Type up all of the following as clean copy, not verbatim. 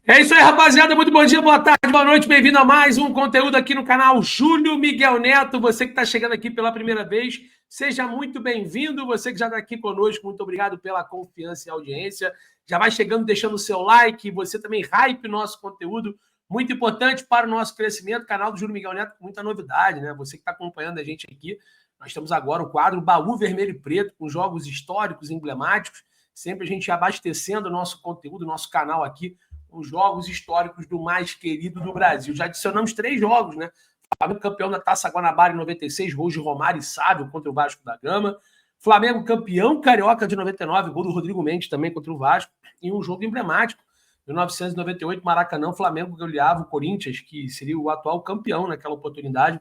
É isso aí, rapaziada. Muito bom dia, boa tarde, boa noite. Bem-vindo a mais um conteúdo aqui no canal Júlio Miguel Neto. Você que está chegando aqui pela primeira vez, seja muito bem-vindo. Você que já está aqui conosco, muito obrigado pela confiança e audiência. Já vai chegando, deixando o seu like. Você também hype nosso conteúdo. Muito importante para o nosso crescimento. Canal do Júlio Miguel Neto com muita novidade, né? Você que está acompanhando a gente aqui. Nós temos agora o quadro Baú Vermelho e Preto, com jogos históricos emblemáticos. Sempre a gente abastecendo o nosso conteúdo, nosso canal aqui, os jogos históricos do mais querido do Brasil. Já adicionamos 3 jogos, né? Flamengo campeão da Taça Guanabara em 96, gols de Romário e Sábio contra o Vasco da Gama. Flamengo campeão carioca de 99, gol do Rodrigo Mendes também contra o Vasco. E um jogo emblemático, em 1998, Maracanã, Flamengo goleava o Corinthians, que seria o atual campeão naquela oportunidade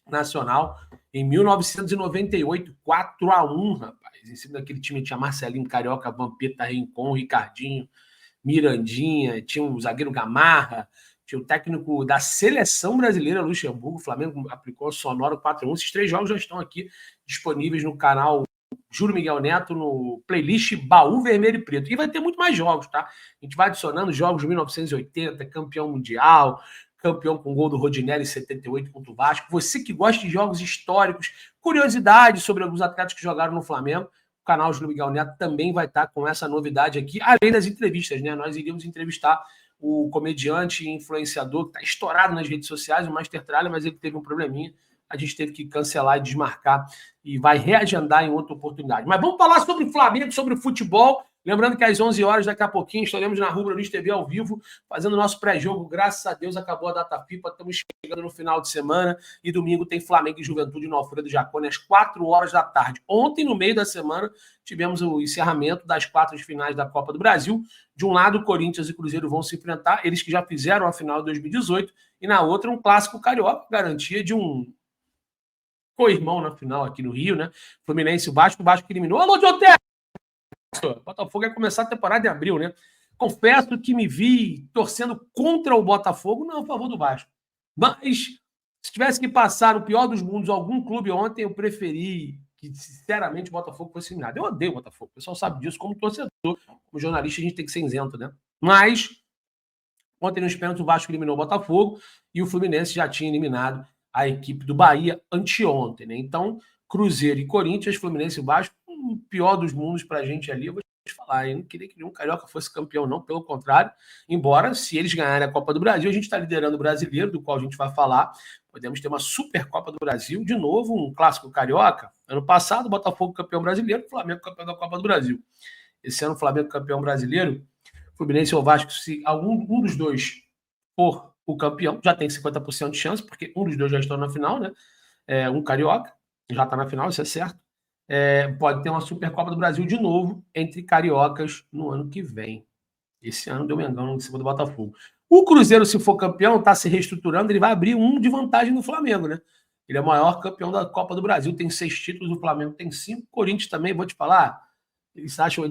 nacional. Em 1998, 4-1, rapaz. Em cima daquele time tinha Marcelinho, Carioca, Vampeta, Rincon, Ricardinho, Mirandinha, tinha o zagueiro Gamarra, tinha o técnico da seleção brasileira, Luxemburgo. O Flamengo aplicou o sonoro 4-1. Esses 3 jogos já estão aqui disponíveis no canal Júlio Miguel Neto, no playlist Baú Vermelho e Preto. E vai ter muito mais jogos, tá? A gente vai adicionando jogos de 1980, campeão mundial, campeão com gol do Rodinelli em 78 contra o Vasco. Você que gosta de jogos históricos, curiosidades sobre alguns atletas que jogaram no Flamengo, o canal Júlio Miguel Neto também vai estar com essa novidade aqui, além das entrevistas, né? Nós iríamos entrevistar o comediante e influenciador que está estourado nas redes sociais, o Master Tralha, mas ele teve um probleminha. A gente teve que cancelar e desmarcar e vai reagendar em outra oportunidade. Mas vamos falar sobre o Flamengo, sobre o futebol. Lembrando que às 11 horas, daqui a pouquinho, estaremos na Rubro News TV ao vivo, fazendo o nosso pré-jogo. Graças a Deus, acabou a data FIFA, estamos chegando no final de semana e domingo tem Flamengo e Juventude no Alfredo Jaconi às 4 horas da tarde. Ontem, no meio da semana, tivemos o encerramento das 4 finais da Copa do Brasil. De um lado, Corinthians e Cruzeiro vão se enfrentar, eles que já fizeram a final de 2018, e na outra, um clássico carioca, garantia de um co-irmão na final aqui no Rio, né? Fluminense e o Vasco que eliminou. Alô, Joté! Botafogo ia começar a temporada em abril, né? Confesso que me vi torcendo contra o Botafogo, não a favor do Vasco. Mas, se tivesse que passar no pior dos mundos algum clube ontem, eu preferi que, sinceramente, o Botafogo fosse eliminado. Eu odeio o Botafogo, o pessoal sabe disso. Como torcedor, como jornalista, a gente tem que ser isento, né? Mas, ontem nos pênaltis, o Vasco eliminou o Botafogo e o Fluminense já tinha eliminado a equipe do Bahia anteontem, né? Então, Cruzeiro e Corinthians, Fluminense e Vasco, o pior dos mundos pra gente ali. Eu vou te falar, eu não queria que nenhum carioca fosse campeão, não, pelo contrário. Embora, se eles ganharem a Copa do Brasil, a gente está liderando o brasileiro, do qual a gente vai falar. Podemos ter uma super Copa do Brasil, de novo, um clássico carioca. Ano passado, Botafogo campeão brasileiro, Flamengo campeão da Copa do Brasil. Esse ano, Flamengo campeão brasileiro, Fluminense ou Vasco, se um dos dois for o campeão, já tem 50% de chance, porque um dos dois já está na final, né? Um carioca, já está na final, isso é certo. Pode ter uma Supercopa do Brasil de novo entre cariocas no ano que vem. Esse ano deu Mengão em cima do Botafogo. O Cruzeiro, se for campeão, está se reestruturando, ele vai abrir um de vantagem no Flamengo, né? Ele é o maior campeão da Copa do Brasil, tem 6 títulos, o Flamengo tem 5. Corinthians também, vou te falar, eles acham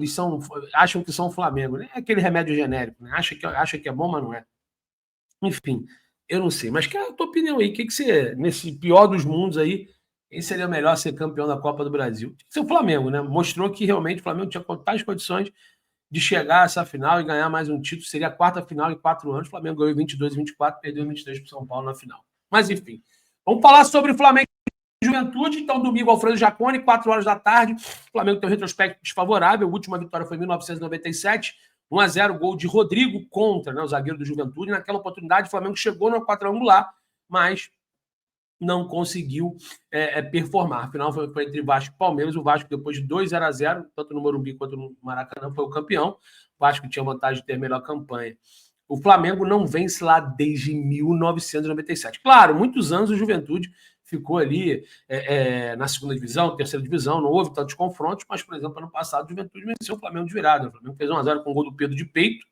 que são o Flamengo, né? É aquele remédio genérico, né? Acha que é bom, mas não é. Enfim, eu não sei. Mas que é a tua opinião aí? O que você, nesse pior dos mundos aí, quem seria melhor ser campeão da Copa do Brasil? Tinha que ser o Flamengo, né? Mostrou que realmente o Flamengo tinha tais condições de chegar a essa final e ganhar mais um título. Seria a 4ª final em 4 anos. O Flamengo ganhou em 22 e 24, perdeu em 23 para o São Paulo na final. Mas enfim, vamos falar sobre o Flamengo e Juventude. Então, domingo, Alfredo Jaconi, 4 horas da tarde. O Flamengo tem um retrospecto desfavorável. A última vitória foi em 1997. 1-0, gol de Rodrigo contra, né, o zagueiro do Juventude. Naquela oportunidade, o Flamengo chegou no 4-1 lá, mas não conseguiu performar. Afinal, foi entre Vasco e Palmeiras. O Vasco, depois de 2-0, tanto no Morumbi quanto no Maracanã, foi o campeão. O Vasco tinha vantagem de ter a melhor campanha. O Flamengo não vence lá desde 1997. Claro, muitos anos o Juventude ficou ali na segunda divisão, terceira divisão, não houve tantos confrontos, mas, por exemplo, ano passado o Juventude venceu o Flamengo de virada. O Flamengo fez 1-0 com o gol do Pedro de peito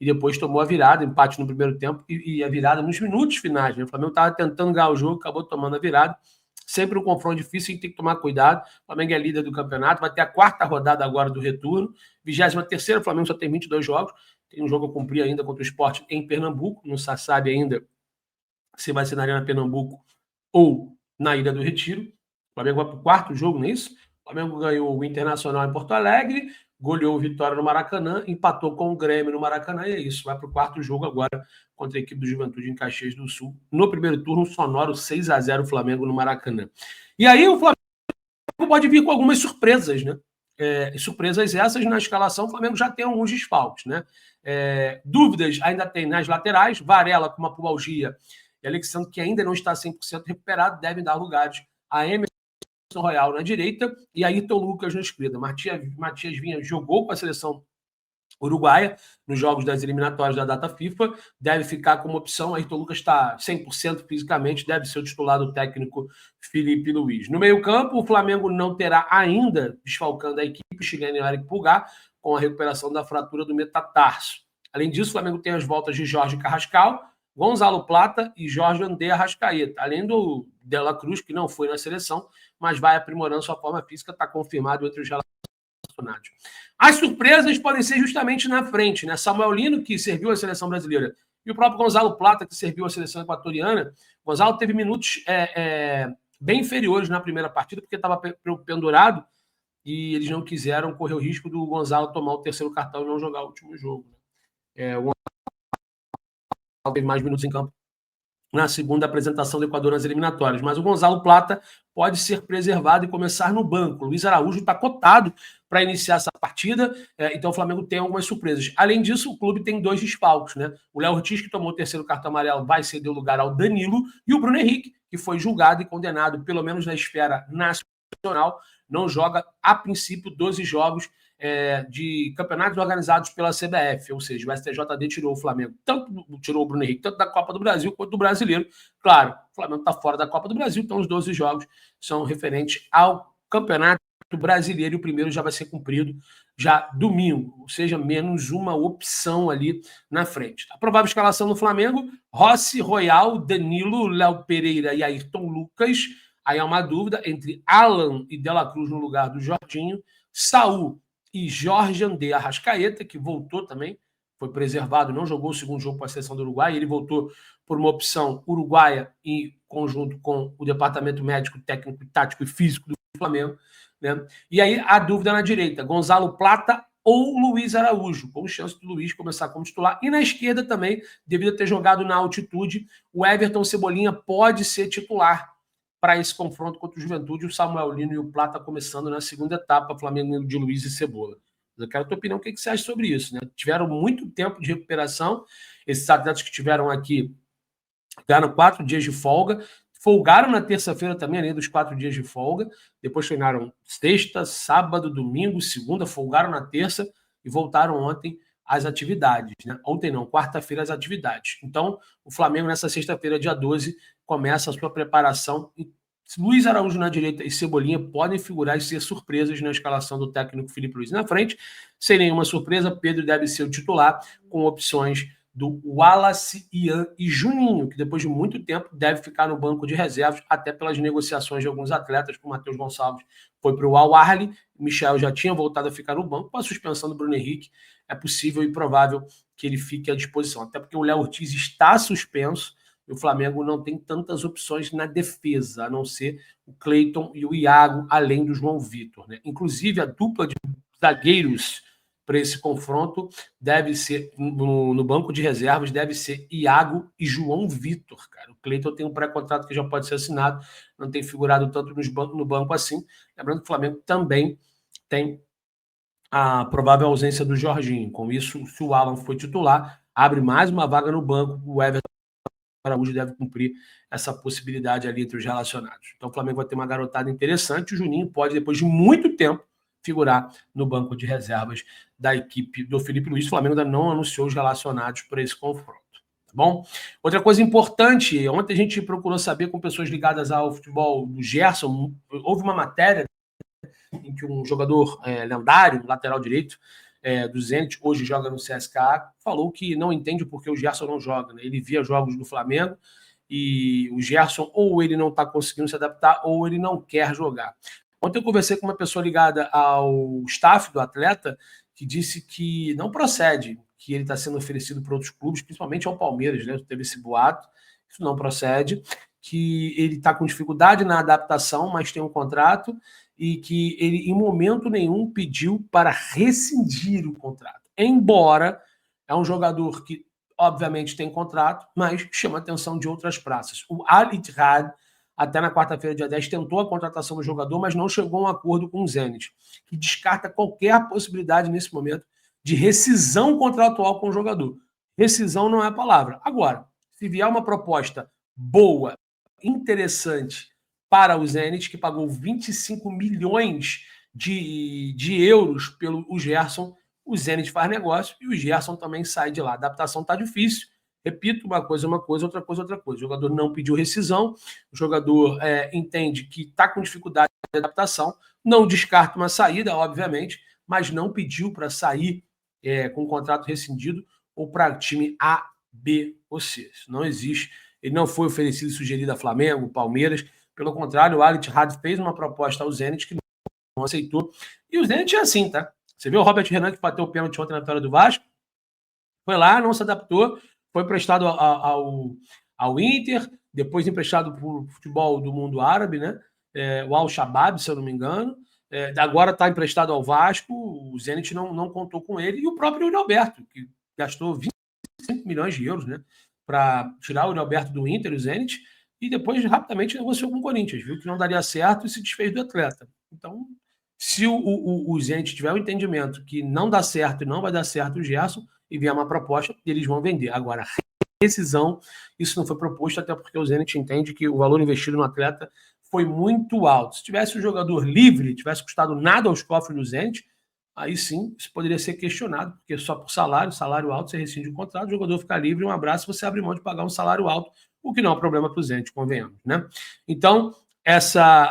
e depois tomou a virada, empate no primeiro tempo e a virada nos minutos finais. Né? O Flamengo estava tentando ganhar o jogo, acabou tomando a virada. Sempre um confronto difícil, a gente tem que tomar cuidado. O Flamengo é líder do campeonato, vai ter a 4ª rodada agora do retorno. 23ª, o Flamengo só tem 22 jogos. Tem um jogo a cumprir ainda contra o Sport em Pernambuco. Não se sabe ainda se vai ser na Arena Pernambuco ou na Ilha do Retiro. O Flamengo vai para o 4º jogo, não é isso? O Flamengo ganhou o Internacional em Porto Alegre, goleou o Vitória no Maracanã, empatou com o Grêmio no Maracanã, e é isso. Vai para o quarto jogo agora contra a equipe do Juventude em Caxias do Sul. No primeiro turno, sonoro 6-0 Flamengo no Maracanã. E aí o Flamengo pode vir com algumas surpresas, né? Surpresas essas na escalação, o Flamengo já tem alguns desfalques, né? Dúvidas ainda tem nas laterais, Varela com uma pubalgia e Alexandre, que ainda não está 100% recuperado, devem dar lugares a Emerson Royal na direita e Ayrton Lucas na esquerda. Matias Vinha jogou com a seleção uruguaia nos jogos das eliminatórias da data FIFA, deve ficar como opção. Ayrton Lucas está 100% fisicamente, deve ser o titular do técnico Felipe Luiz. No meio-campo, o Flamengo não terá ainda, desfalcando a equipe, chegando em Eric Pulgar, com a recuperação da fratura do metatarso. Além disso, o Flamengo tem as voltas de Jorge Carrascal, Gonzalo Plata e Jorge André Arrascaeta, além do Dela Cruz, que não foi na seleção, mas vai aprimorando sua forma física, está confirmado entre os relacionados. As surpresas podem ser justamente na frente, né? Samuel Lino, que serviu a seleção brasileira, e o próprio Gonzalo Plata, que serviu a seleção equatoriana. Gonzalo teve minutos bem inferiores na primeira partida, porque estava pendurado, e eles não quiseram correr o risco do Gonzalo tomar o terceiro cartão e não jogar o último jogo. O Gonzalo teve mais minutos em campo na segunda apresentação do Equador nas eliminatórias, mas o Gonzalo Plata pode ser preservado e começar no banco. O Luiz Araújo está cotado para iniciar essa partida, então o Flamengo tem algumas surpresas. Além disso, o clube tem 2 desfalques, né? O Léo Ortiz, que tomou o terceiro cartão amarelo, vai ceder o lugar ao Danilo, e o Bruno Henrique, que foi julgado e condenado, pelo menos na esfera nacional, não joga, a princípio, 12 jogos de campeonatos organizados pela CBF, ou seja, o STJD tirou o Flamengo, tirou o Bruno Henrique, tanto da Copa do Brasil quanto do Brasileiro. Claro, o Flamengo está fora da Copa do Brasil, então os 12 jogos são referentes ao Campeonato Brasileiro, e o primeiro já vai ser cumprido já domingo, ou seja, menos uma opção ali na frente. A provável escalação do Flamengo: Rossi, Royal, Danilo, Léo Pereira e Ayrton Lucas. Aí há uma dúvida entre Alan e Dela Cruz no lugar do Jorginho, Saul e Jorge André Arrascaeta, que voltou também, foi preservado, não jogou o segundo jogo com a seleção do Uruguai, ele voltou por uma opção uruguaia em conjunto com o departamento médico, técnico, tático e físico do Flamengo, né? E aí a dúvida na direita: Gonzalo Plata ou Luiz Araújo, com chance do Luiz começar como titular. E na esquerda também, devido a ter jogado na altitude, o Everton Cebolinha pode ser titular para esse confronto contra o Juventude, o Samuel Lino e o Plata começando na segunda etapa, Flamengo de Luiz e Cebola. Eu quero a tua opinião, o que você acha sobre isso, né? Tiveram muito tempo de recuperação, esses atletas que tiveram aqui ganharam 4 dias de folga, folgaram na terça-feira também, além dos 4 dias de folga, depois treinaram sexta, sábado, domingo, segunda, folgaram na terça e voltaram ontem às atividades, né? Ontem não, quarta-feira às atividades. Então, o Flamengo nessa sexta-feira, dia 12, começa a sua preparação. Luiz Araújo na direita e Cebolinha podem figurar e ser surpresas na escalação do técnico Felipe Luiz. Na frente, sem nenhuma surpresa, Pedro deve ser o titular, com opções do Wallace, Ian e Juninho, que depois de muito tempo deve ficar no banco de reservas, até pelas negociações de alguns atletas, como o Matheus Gonçalves foi para o Al-Ahly, Michel já tinha voltado a ficar no banco, com a suspensão do Bruno Henrique, é possível e provável que ele fique à disposição, até porque o Léo Ortiz está suspenso, e o Flamengo não tem tantas opções na defesa, a não ser o Cleiton e o Iago, além do João Vitor, né? Inclusive, a dupla de zagueiros para esse confronto deve ser, no banco de reservas, deve ser Iago e João Vitor, cara. O Cleiton tem um pré-contrato que já pode ser assinado, não tem figurado tanto no banco assim. Lembrando que o Flamengo também tem a provável ausência do Jorginho. Com isso, se o Alan foi titular, abre mais uma vaga no banco, o Everton Araújo deve cumprir essa possibilidade ali entre os relacionados. Então o Flamengo vai ter uma garotada interessante, o Juninho pode, depois de muito tempo, figurar no banco de reservas da equipe do Felipe Luiz. O Flamengo ainda não anunciou os relacionados para esse confronto. Tá bom? Outra coisa importante, ontem a gente procurou saber com pessoas ligadas ao futebol do Gerson, houve uma matéria em que um jogador lendário, lateral direito, do Zenit, hoje joga no CSKA, falou que não entende por que o Gerson não joga, né? Ele via jogos do Flamengo e o Gerson ou ele não está conseguindo se adaptar ou ele não quer jogar. Ontem eu conversei com uma pessoa ligada ao staff do atleta que disse que não procede, que ele está sendo oferecido para outros clubes, principalmente ao Palmeiras, né? Teve esse boato, isso não procede, que ele está com dificuldade na adaptação, mas tem um contrato e que ele, em momento nenhum, pediu para rescindir o contrato. Embora é um jogador que, obviamente, tem contrato, mas chama a atenção de outras praças. O Al Ittihad, até na quarta-feira, dia 10, tentou a contratação do jogador, mas não chegou a um acordo com o Zenit, que descarta qualquer possibilidade, nesse momento, de rescisão contratual com o jogador. Rescisão não é a palavra. Agora, se vier uma proposta boa, interessante para o Zenit, que pagou 25 milhões de euros pelo Gerson, o Zenit faz negócio e o Gerson também sai de lá. A adaptação está difícil. Repito, uma coisa, outra coisa, outra coisa. O jogador não pediu rescisão, o jogador entende que está com dificuldade de adaptação, não descarta uma saída, obviamente, mas não pediu para sair com o contrato rescindido ou para time A, B ou C. Isso não existe. Ele não foi oferecido e sugerido a Flamengo, Palmeiras. Pelo contrário, o Al Ittihad fez uma proposta ao Zenit que não aceitou. E o Zenit é assim, tá? Você viu o Robert Renan, que bateu o pênalti ontem na vitória do Vasco? Foi lá, não se adaptou, foi emprestado ao Inter, depois emprestado para o futebol do mundo árabe, né? O Al-Shabaab, se eu não me engano. Agora está emprestado ao Vasco, o Zenit não contou com ele. E o próprio Yuri Alberto, que gastou 25 milhões de euros, né? Para tirar o Yuri Alberto do Inter, o Zenit, e depois rapidamente negociou com o Corinthians, viu que não daria certo e se desfez do atleta. Então, se o Zenit tiver o entendimento que não dá certo e não vai dar certo o Gerson, e vier uma proposta, eles vão vender. Agora, rescisão, isso não foi proposto, até porque o Zenit entende que o valor investido no atleta foi muito alto. Se tivesse um jogador livre, tivesse custado nada aos cofres do Zenit, aí sim, isso poderia ser questionado, porque só por salário alto, você rescinde o contrato, o jogador fica livre, um abraço, você abre mão de pagar um salário alto, o que não é um problema para o Zenit, convenhamos, né? Então,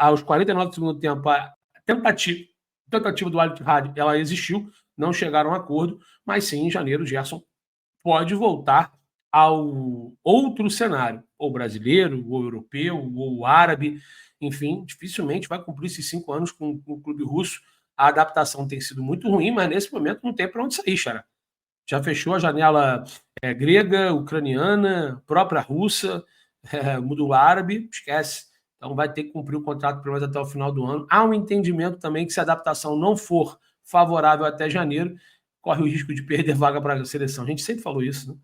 aos 49 do segundo tempo, a tentativa do Al Ittihad, ela existiu, não chegaram a um acordo, mas sim, em janeiro, o Gerson pode voltar ao outro cenário, ou brasileiro, ou europeu, ou árabe, enfim, dificilmente vai cumprir esses 5 anos com o clube russo. A adaptação tem sido muito ruim, mas nesse momento não tem para onde sair, Xará. Já fechou a janela grega, ucraniana, própria russa, mundo árabe, esquece. Então vai ter que cumprir o contrato pelo menos até o final do ano. Há um entendimento também que se a adaptação não for favorável até janeiro, corre o risco de perder vaga para a seleção. A gente sempre falou isso, né?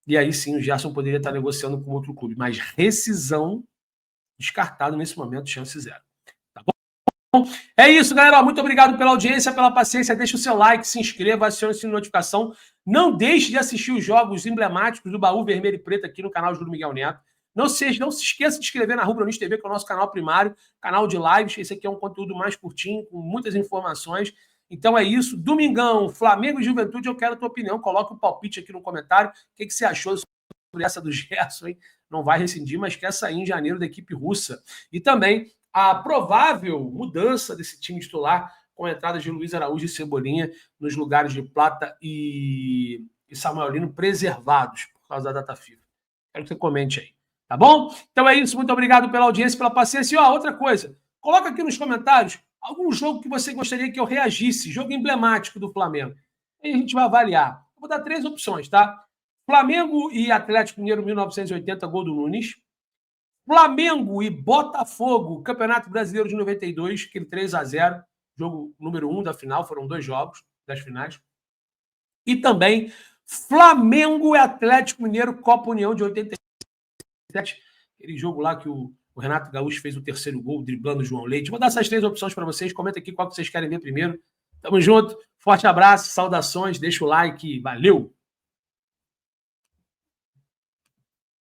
E aí sim, o Gerson poderia estar negociando com outro clube. Mas rescisão, descartado nesse momento, chance zero. Tá bom? É isso, galera. Muito obrigado pela audiência, pela paciência. Deixa o seu like, se inscreva, acione o sininho de notificação. Não deixe de assistir os jogos emblemáticos do Baú Vermelho e Preto aqui no canal Júlio Miguel Neto. Não se esqueça de se inscrever na Rubro-News TV, que é o nosso canal primário, canal de lives. Esse aqui é um conteúdo mais curtinho, com muitas informações. Então é isso. Domingão, Flamengo e Juventude, eu quero a tua opinião. Coloca o palpite aqui no comentário. O que você achou sobre essa do Gerson, hein? Não vai rescindir, mas quer sair em janeiro da equipe russa. E também a provável mudança desse time titular com a entrada de Luiz Araújo e Cebolinha nos lugares de Plata e Samuel Lino preservados por causa da data FIFA. Quero que você comente aí. Tá bom? Então é isso. Muito obrigado pela audiência, pela paciência. E outra coisa, coloca aqui nos comentários algum jogo que você gostaria que eu reagisse, jogo emblemático do Flamengo. Aí a gente vai avaliar. Eu vou dar 3 opções, tá? Flamengo e Atlético Mineiro 1980, gol do Nunes. Flamengo e Botafogo, Campeonato Brasileiro de 92, aquele 3-0, jogo número 1 da final, foram 2 jogos das finais. E também Flamengo e Atlético Mineiro, Copa União de 87, aquele jogo lá que o Renato Gaúcho fez o terceiro gol, driblando o João Leite. Vou dar essas 3 opções para vocês. Comenta aqui qual que vocês querem ver primeiro. Tamo junto. Forte abraço, saudações. Deixa o like. Valeu!